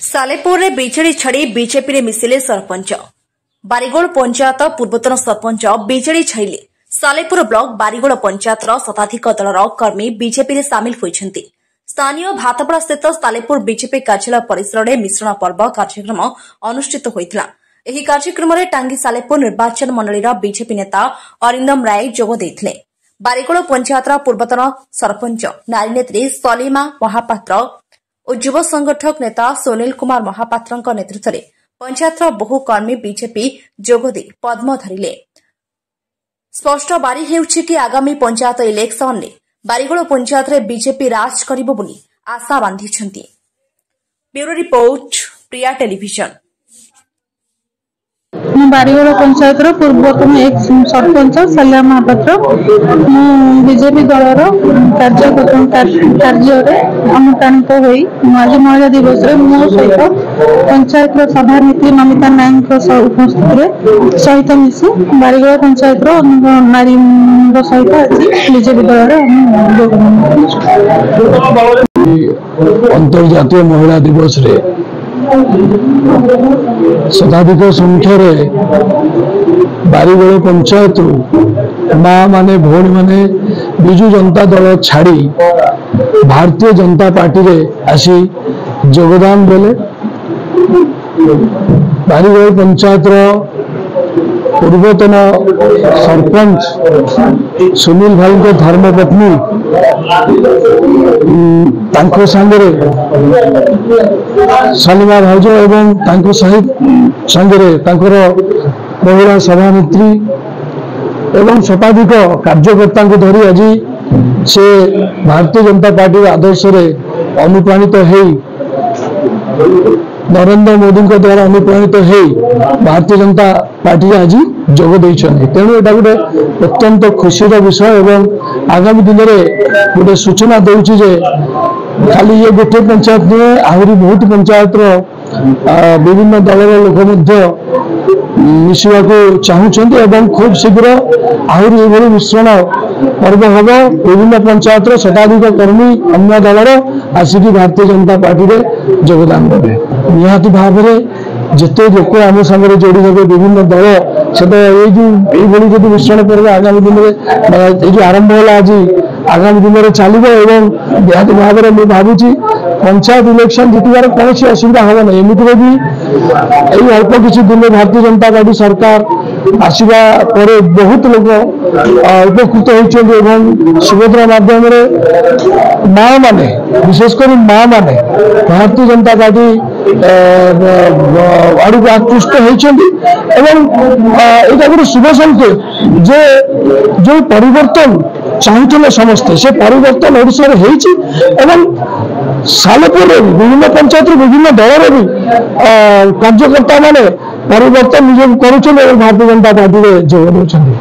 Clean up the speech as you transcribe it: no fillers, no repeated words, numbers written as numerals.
सालेपुर रे बीजेडी छाड़ी बीजेपी रे मिसिले सरपंच बारिगोड़ पंचायत पूर्वतन सरपंच बीजेडी छाड़िले सालेपुर ब्लॉक बारिगोड़ पंचायत शताधिक दलर कर्मी बीजेपी रे सामिल होइछन्ति। स्थानीय भातपड़ा स्थित सालेपुर बीजेपी कार्यालय परिसर में मिश्रण पर्व कार्यक्रम अनुष्ठित होइथिला। एही कार्यक्रम में टांगी सालेपुर निर्वाचन मंडलीर बीजेपी नेता अरिंदम राय जोग देथिले। बारिगोड़ पंचायत पूर्वतन सरपंच नारी नेत्री सलीमा महापात्र और युव संगठक नेता सुनील कुमार महापात्र नेतृत्व में पंचायत बहु कर्मी बीजेपी जोगदे पद्म धरिले। स्पष्ट बारी हेउछि कि आगामी पंचायत इलेक्शन में बारिगोड़ पंचायत रे बीजेपी राज करिबो बोली आशा बांधिछन्ति। ब्यूरो रिपोर्ट प्रिया टेलीविजन। बारिगोड़ पंचायत पूर्वतन एक सरपंच सलिया महापात्र बीजेपी दलर कार्य अनुप्राणित होई आज महिला दिवस मो सहित पंचायत सभानेत्री नमिता नायक उपस्थित सहित मिसी बारिगोड़ पंचायत नारी सहित आज बीजेपी दल अंतर्जातीय महिला दिवस रे शताधिक संख्यार बारिगोड़ पंचायत माँ माने भौणी माने बिजु जनता दल छाड़ी भारतीय जनता पार्टी रे आसी योगदान देले। बारिगोड़ पंचायत पूर्वतन सरपंच सुनील भाई को धर्मपत्नी तांको संगरे सलीमा भाउज एवं तांको सहित संगरे तांकर महिला सभानेत्री एवं शताधिक कार्यकर्ता को धरी आज से भारतीय जनता पार्टी आदर्श रे अनुप्राणित हो नरेंद्र मोदी द्वारा अनुप्राणित हो भारतीय जनता पार्टी आज जोग देइछन्ति। तेणु एटा गोटे अत्यंत खुशीर विषय एवं आगामी दिन में गोटे सूचना देउछि जे खाली ये गोटे पंचायत नुहे आहरी बहुत पंचायत विभिन्न दलर लोक मध्य मिसवाक चाहूँगी एवं खूब शीघ्र आहरी एभली मिश्रण पर्व हम विभिन्न पंचायत शताधिक कर्मी अन्य दलर आसिकी भारतीय जनता पार्टी रे योगदान देवे। निहाती भाव में जिते लोक आम सागर जोड़ी हे विभिन्न दल से जो मिश्रण पर्व आगामी दिन में जो आरंभ है आज आगामी दिन में चलो एवं निहाती भाव में मुझे भावुची पंचायत इलेक्शन जीतबार कौन असुविधा हम ना एमती भी यही अल्प किसी दिन भारतीय जनता पार्टी सरकार आसवा पर बहुत लोग उपकृत होती सुभद्रा माध्यम माँ माने विशेषकर माँ माने भारतीय जनता पार्टी आड़ को आकृष्ट होती यहाँ गोटे शुभ संकेत जे जो परिवर्तन चाहूले समस्ते से परिवर्तन ओडिशा रे सालेपुर विभिन्न पंचायत विभिन्न दलर भी कार्यकर्ता माने परिवर्तन निज कर भारतीय जनता पार्टी जोग देउछन्ति।